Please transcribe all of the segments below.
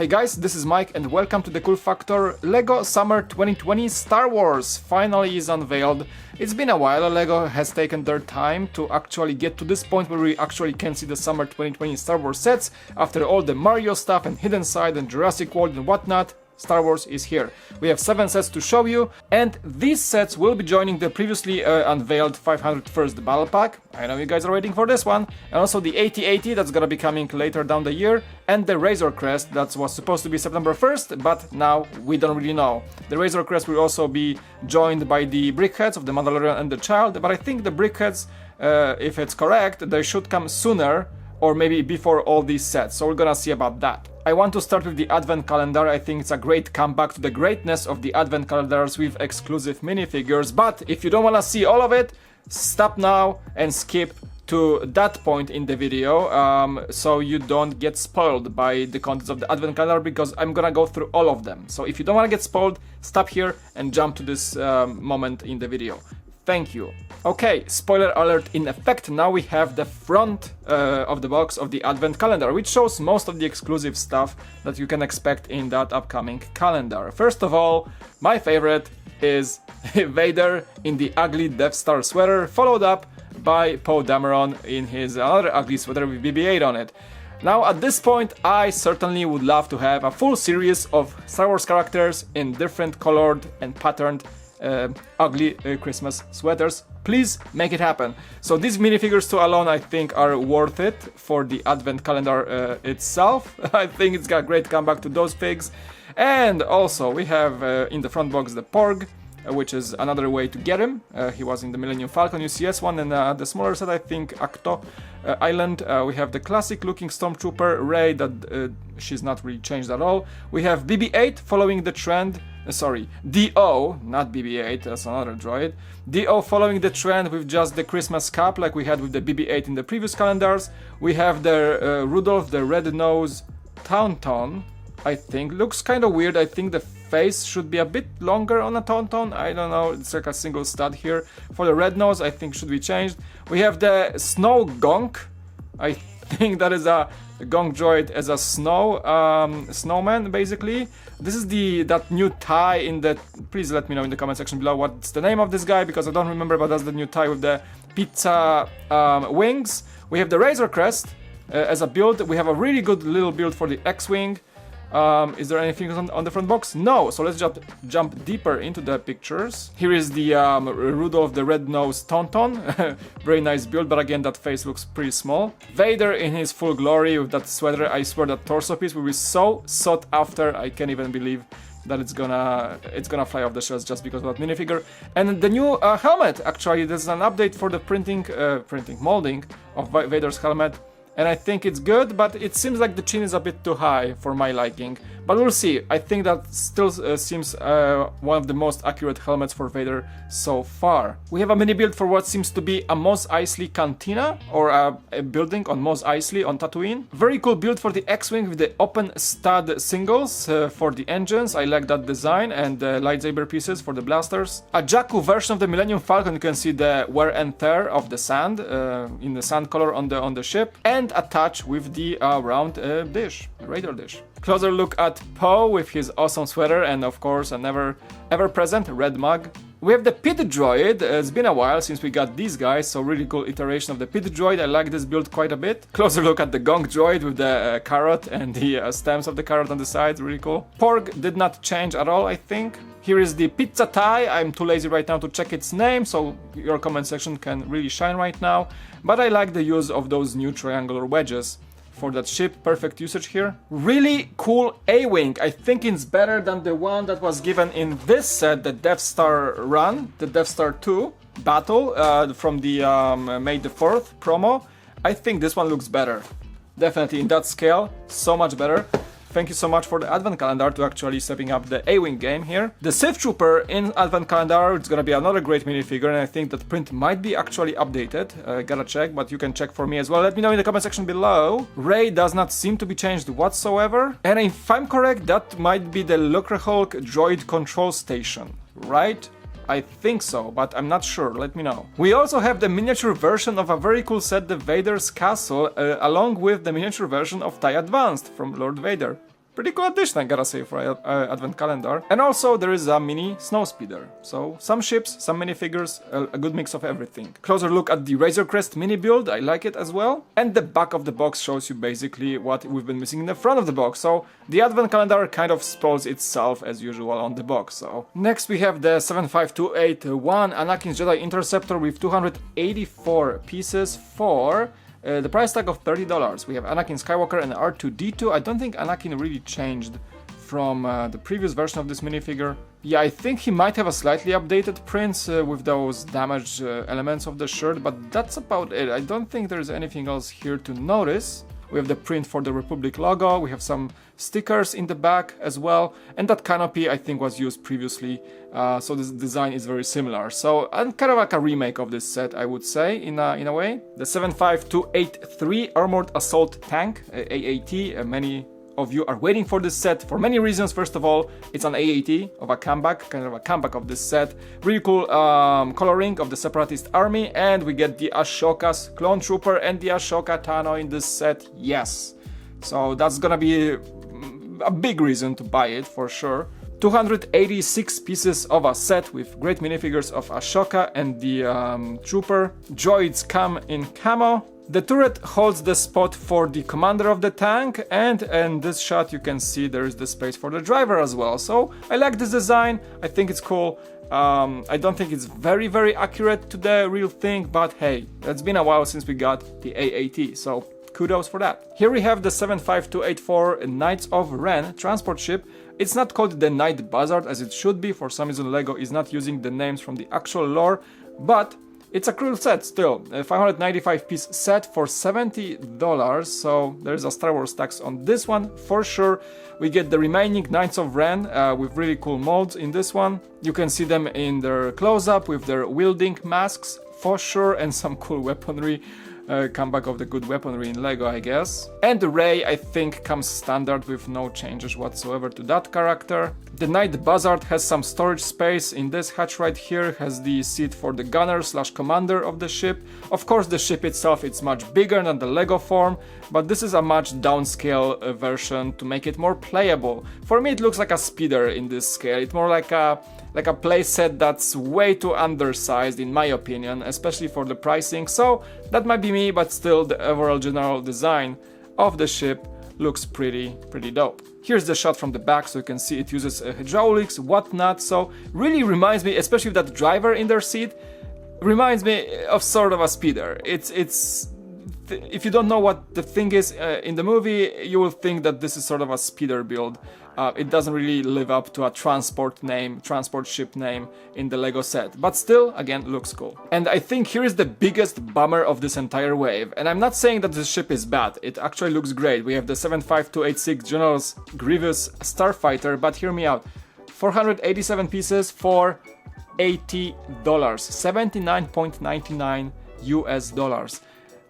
Hey guys, this is Mike and welcome to the Cool Factor. LEGO Summer 2020 Star Wars finally is unveiled. It's been a while. LEGO has taken their time to actually get to this point where we actually can see the Summer 2020 Star Wars sets. After all the Mario stuff and Hidden Side and Jurassic World and whatnot, Star Wars is here. We have 7 sets to show you, and these sets will be joining the previously unveiled 501st Battle Pack. I know you guys are waiting for this one. And also the 8080 that's gonna be coming later down the year, and the Razor Crest that was supposed to be September 1st, but now we don't really know. The Razor Crest will also be joined by the Brickheads of the Mandalorian and the Child, but I think the Brickheads, if it's correct, they should come sooner or maybe before all these sets, so we're gonna see about that. I want to start with the Advent Calendar. I think it's a great comeback to the greatness of the Advent Calendars with exclusive minifigures, but if you don't wanna see all of it, stop now and skip to that point in the video, so you don't get spoiled by the contents of the Advent Calendar, because I'm gonna go through all of them. So if you don't wanna get spoiled, stop here and jump to this moment in the video. Thank you. Okay, spoiler alert in effect. Now we have the front of the box of the Advent Calendar, which shows most of the exclusive stuff that you can expect in that upcoming calendar. First of all, my favorite is Vader in the ugly Death Star sweater, followed up by Poe Dameron in his other ugly sweater with BB-8 on it. Now at this point, I certainly would love to have a full series of Star Wars characters in different colored and patterned ugly Christmas sweaters. Please make it happen. So these minifigures too alone, I think, are worth it for the Advent Calendar itself. I think it's got a great comeback to those pigs. And also we have in the front box the Porg, which is another way to get him. He was in the Millennium Falcon UCS one, and the smaller set, I think, Acto Island. We have the classic looking Stormtrooper Rey that she's not really changed at all. We have BB-8 following the trend. Sorry, DO, not BB-8, that's another droid. DO following the trend with just the Christmas cap like we had with the BB-8 in the previous calendars. We have the Rudolph the Red-Nosed Tauntaun, I think. Looks kind of weird. I think the face should be a bit longer on a Tauntaun. I don't know, it's like a single stud here. For the red nose, I think should be changed. We have the Snow Gonk. I think that is a Gonk droid as a snowman, basically. This is that new tie in the... Please let me know in the comment section below what's the name of this guy, because I don't remember, but that's the new tie with the pizza wings. We have the Razor Crest as a build. We have a really good little build for the X-Wing. Is there anything on the front box? No, so let's jump deeper into the pictures. Here is the Rudolph the Red-Nosed Tauntaun. Very nice build, but again, that face looks pretty small. Vader in his full glory with that sweater. I swear that torso piece will be so sought after. I can't even believe that it's gonna fly off the shelves just because of that minifigure. And the new helmet, actually, there's an update for the molding of Vader's helmet. And I think it's good, but it seems like the chin is a bit too high for my liking. But we'll see. I think that still seems one of the most accurate helmets for Vader so far. We have a mini build for what seems to be a Mos Eisley Cantina, or a building on Mos Eisley on Tatooine. Very cool build for the X-Wing with the open stud singles for the engines. I like that design, and the lightsaber pieces for the blasters. A Jakku version of the Millennium Falcon. You can see the wear and tear of the sand in the sand color on the ship, and attached with the round dish, radar dish. Closer look at Poe with his awesome sweater, and of course an ever-present red mug. We have the Pit Droid. It's been a while since we got these guys, so really cool iteration of the Pit Droid. I like this build quite a bit. Closer look at the Gonk Droid with the carrot and the stems of the carrot on the sides, really cool. Porg did not change at all, I think. Here is the Pizza Tie. I'm too lazy right now to check its name, so your comment section can really shine right now. But I like the use of those new triangular wedges for that ship. Perfect usage here. Really cool A-Wing. I think it's better than the one that was given in this set, the Death Star run, the Death Star 2 battle from the May the 4th promo. I think this one looks better. Definitely in that scale, so much better. Thank you so much for the Advent Calendar to actually stepping up the A-Wing game here. The Sith Trooper in Advent Calendar, it's gonna be another great minifigure, and I think that print might be actually updated. Gotta check, but you can check for me as well. Let me know in the comment section below. Rey does not seem to be changed whatsoever. And if I'm correct, that might be the Lucrehulk droid control station, right? I think so, but I'm not sure, let me know. We also have the miniature version of a very cool set, the Vader's Castle, along with the miniature version of TIE Advanced from Lord Vader. Pretty cool addition, I gotta say, for Advent Calendar. And also there is a mini Snowspeeder. So some ships, some minifigures, a good mix of everything. Closer look at the Razor Crest mini build, I like it as well. And the back of the box shows you basically what we've been missing in the front of the box. So the Advent Calendar kind of spoils itself as usual on the box. So next we have the 75281 Anakin Jedi Interceptor with 284 pieces for the price tag of $30. We have Anakin Skywalker and R2-D2. I don't think Anakin really changed from the previous version of this minifigure. Yeah, I think he might have a slightly updated print with those damaged elements of the shirt, but that's about it. I don't think there's anything else here to notice. We have the print for the Republic logo, we have some stickers in the back as well, and that canopy I think was used previously, so this design is very similar. So, and kind of like a remake of this set, I would say, in a way. The 75283 Armored Assault Tank, AAT, many of you are waiting for this set for many reasons. First of all, it's an AAT of a comeback, kind of a comeback of this set. Really cool coloring of the Separatist army, and we get the Ashoka's Clone Trooper and the Ashoka Tano in this set, yes. So that's gonna be a big reason to buy it for sure. 286 pieces of a set with great minifigures of Ashoka and the Trooper. Droids come in camo. The turret holds the spot for the commander of the tank, and in this shot you can see there is the space for the driver as well. So I like this design, I think it's cool. I don't think it's very accurate to the real thing, but hey, it's been a while since we got the AAT, so kudos for that. Here we have the 75284 Knights of Ren transport ship. It's not called the Knight Buzzard as it should be. For some reason LEGO is not using the names from the actual lore, but it's a cool set still. A 595 piece set for $70, so there's a Star Wars tax on this one for sure. We get the remaining Knights of Ren with really cool molds in this one. You can see them in their close-up with their wielding masks for sure, and some cool weaponry. Comeback of the good weaponry in LEGO, I guess. And the Rey, I think, comes standard with no changes whatsoever to that character. The Knight Buzzard has some storage space in this hatch right here, has the seat for the gunner / commander of the ship. Of course, the ship itself is much bigger than the LEGO form, but this is a much downscale version to make it more playable. For me, it looks like a speeder in this scale. It's more like a playset that's way too undersized in my opinion, especially for the pricing. So that might be me, but still the overall general design of the ship looks pretty dope. Here's the shot from the back, so you can see it uses hydraulics, whatnot. So really reminds me, especially with that driver in their seat, reminds me of sort of a speeder. If you don't know what the thing is in the movie, you will think that this is sort of a speeder build. It doesn't really live up to a transport ship name in the LEGO set, but still, again, looks cool. And I think here is the biggest bummer of this entire wave, and I'm not saying that this ship is bad, it actually looks great. We have the 75286 General's Grievous Starfighter, but hear me out, 487 pieces for $80, 79.99 US dollars.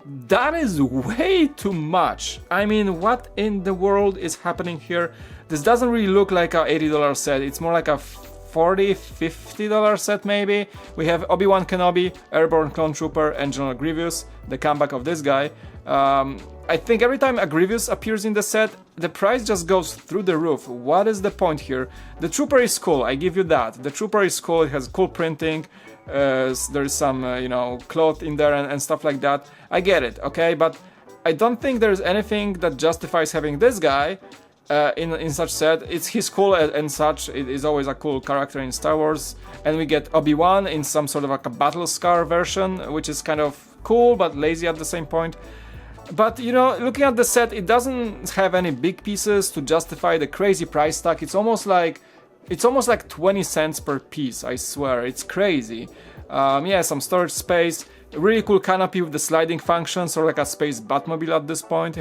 That is way too much. I mean, what in the world is happening here? This doesn't really look like a $80 set. It's more like a $40, $50 set maybe. We have Obi-Wan Kenobi, Airborne Clone Trooper, and General Grievous, the comeback of this guy. I think every time a Grievous appears in the set, the price just goes through the roof. What is the point here? The Trooper is cool, I give you that. The Trooper is cool, it has cool printing. There's some, cloth in there and stuff like that. I get it, okay? But I don't think there's anything that justifies having this guy in such set. He's cool and such. It is always a cool character in Star Wars. And we get Obi-Wan in some sort of like a battle scar version, which is kind of cool but lazy at the same point. But looking at the set, it doesn't have any big pieces to justify the crazy price tag. It's almost like 20 cents per piece, I swear, it's crazy. Yeah, some storage space, really cool canopy with the sliding function, sort of like a space Batmobile at this point.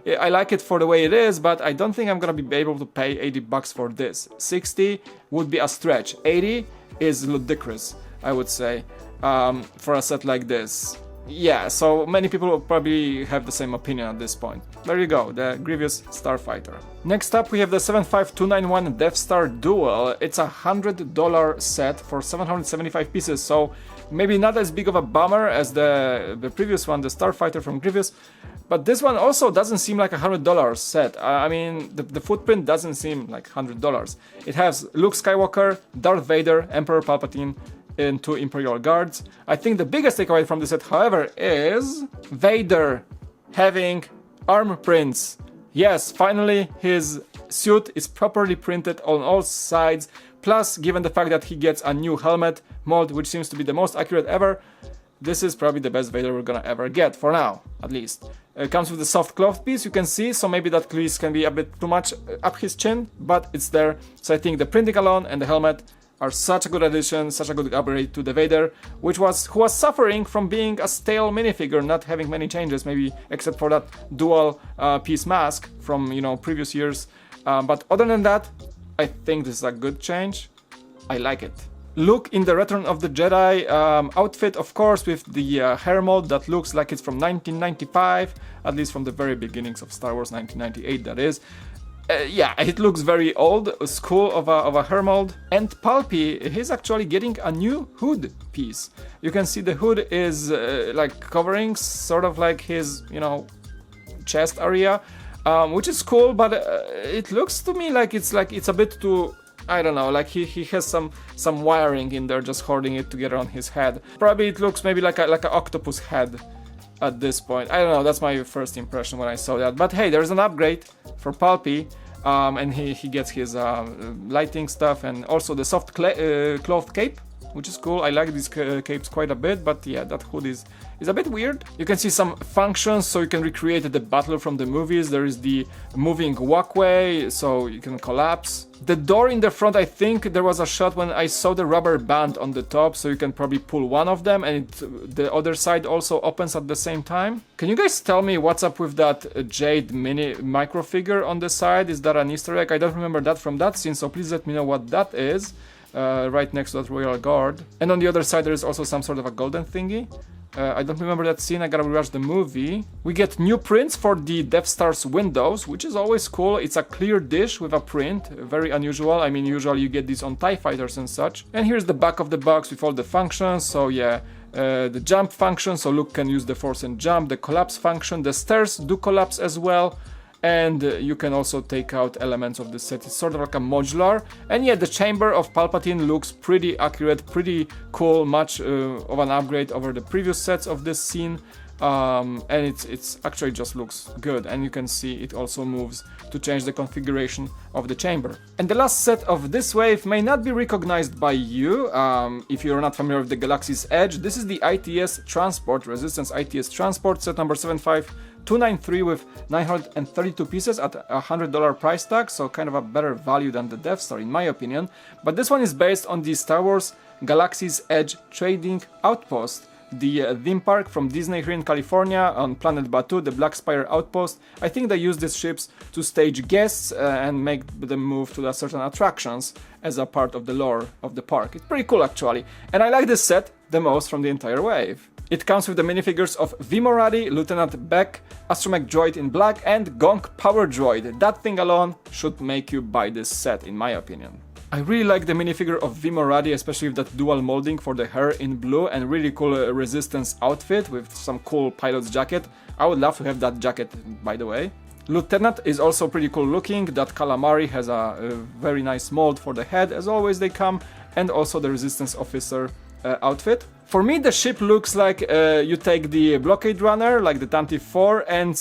I like it for the way it is, but I don't think I'm gonna be able to pay $80 for this. 60 would be a stretch, 80 is ludicrous, I would say, for a set like this. Yeah, so many people will probably have the same opinion at this point. There you go, the Grievous Starfighter. Next up we have the 75291 Death Star Duel. It's a $100 set for 775 pieces, so maybe not as big of a bummer as the previous one, the Starfighter from Grievous. But this one also doesn't seem like $100 set. I mean, the footprint doesn't seem like $100. It has Luke Skywalker, Darth Vader, Emperor Palpatine, and 2 Imperial Guards. I think the biggest takeaway from this set, however, is Vader having arm prints. Yes, finally his suit is properly printed on all sides. Plus, given the fact that he gets a new helmet mold, which seems to be the most accurate ever, this is probably the best Vader we're gonna ever get, for now, at least. It comes with a soft cloth piece, you can see, so maybe that crease can be a bit too much up his chin, but it's there. So I think the printing alone and the helmet are such a good addition, such a good upgrade to the Vader, who was suffering from being a stale minifigure, not having many changes, maybe except for that dual piece mask from, you know, previous years. But other than that, I think this is a good change. I like it. Luke in the Return of the Jedi outfit, of course, with the hair mold that looks like it's from 1995, at least from the very beginnings of Star Wars, 1998 that is. Yeah, it looks very old school of a hair mold. And Palpy, he's actually getting a new hood piece. You can see the hood is like covering sort of like his, you know, chest area, which is cool, but it looks to me like it's a bit too, I don't know, like he has some wiring in there just holding it together on his head. Probably it looks maybe like a octopus head at this point. I don't know, that's my first impression when I saw that. But hey, there's an upgrade for Palpy, and he gets his lighting stuff and also the soft cloth cape, which is cool. I like these capes quite a bit, but yeah, that hood is a bit weird. You can see some functions, so you can recreate the battle from the movies. There is the moving walkway, so you can collapse. The door in the front, I think there was a shot when I saw the rubber band on the top, so you can probably pull one of them, and the other side also opens at the same time. Can you guys tell me what's up with that Jade mini micro figure on the side? Is that an Easter egg? I don't remember that from that scene, so please let me know what that is. Right next to that Royal Guard. And on the other side there is also some sort of a golden thingy. I don't remember that scene, I gotta rewatch the movie. We get new prints for the Death Star's windows, which is always cool. It's a clear dish with a print, very unusual. I mean, usually you get these on TIE fighters and such. And here's the back of the box with all the functions, so yeah. The jump function, so Luke can use the force and jump. The collapse function, the stairs do collapse as well. And you can also take out elements of the set. It's sort of like a modular. And yeah, the chamber of Palpatine looks pretty accurate, pretty cool, much of an upgrade over the previous sets of this scene. And it's actually just looks good. And you can see it also moves to change the configuration of the chamber. And the last set of this wave may not be recognized by you if you're not familiar with the Galaxy's Edge. This is the ITS Transport, Resistance ITS Transport, set number 75293 with 932 pieces at a $100 price tag, so kind of a better value than the Death Star in my opinion. But this one is based on the Star Wars Galaxy's Edge Trading Outpost, the theme park from Disney here in California on Planet Batuu, the Black Spire Outpost. I think they use these ships to stage guests and make them move to certain attractions as a part of the lore of the park. It's pretty cool actually, and I like this set the most from the entire wave. It comes with the minifigures of Vimoradi, Lieutenant Beck, Astromech Droid in black, and Gonk Power Droid. That thing alone should make you buy this set, in my opinion. I really like the minifigure of Vimoradi, especially with that dual molding for the hair in blue and really cool Resistance outfit with some cool pilot's jacket. I would love to have that jacket, by the way. Lieutenant is also pretty cool looking. That calamari has a very nice mold for the head, as always they come, and also the Resistance officer outfit. For me, the ship looks like you take the blockade runner, like the Tantive 4, and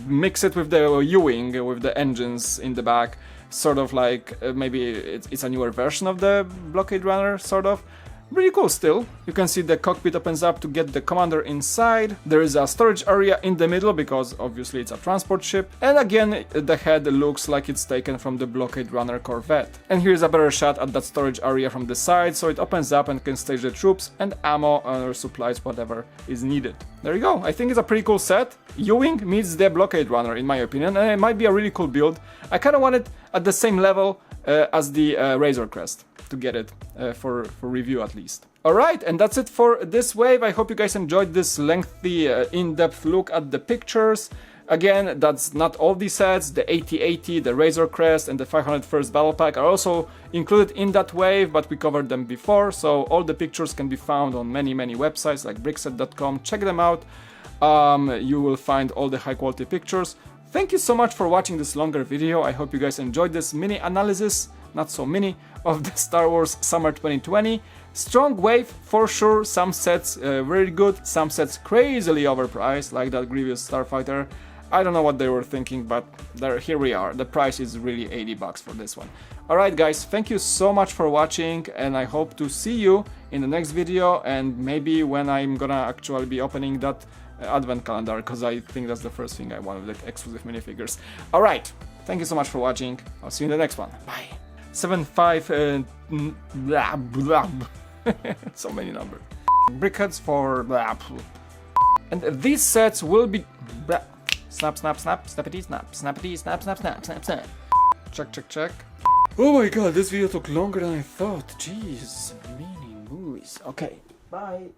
mix it with the U-wing, with the engines in the back. Sort of like maybe it's a newer version of the blockade runner, sort of. Really cool still. You can see the cockpit opens up to get the commander inside. There is a storage area in the middle because obviously it's a transport ship. And again, the head looks like it's taken from the blockade runner Corvette. And here's a better shot at that storage area from the side, so it opens up and can stage the troops and ammo or supplies, whatever is needed. There you go. I think it's a pretty cool set. U-wing meets the blockade runner in my opinion, and it might be a really cool build. I kind of want it at the same level as the Razor Crest to get it for review at least. Alright, and that's it for this wave. I hope you guys enjoyed this lengthy, in-depth look at the pictures. Again, that's not all the sets. The AT-80, the Razor Crest, and the 501st Battle Pack are also included in that wave, but we covered them before, so all the pictures can be found on many websites like brickset.com. Check them out. You will find all the high quality pictures. Thank you so much for watching this longer video. I hope you guys enjoyed this mini analysis, not so mini, of the Star Wars Summer 2020. Strong wave for sure, some sets very good, some sets crazily overpriced, like that Grievous Starfighter. I don't know what they were thinking, but here we are. The price is really 80 bucks for this one. Alright guys, thank you so much for watching, and I hope to see you in the next video, and maybe when I'm gonna actually be opening that advent calendar, because I think that's the first thing I want with the exclusive minifigures. Alright, thank you so much for watching. I'll see you in the next one. Bye. 75 blah blah. So many numbers. Brickheads for blah. And these sets will be blah. Snap, snap, snap, snappity, snap, snappity, snap, snap, snap, snap, snap. Check, check, check. Oh my god, this video took longer than I thought. Jeez, mini movies. Okay, bye.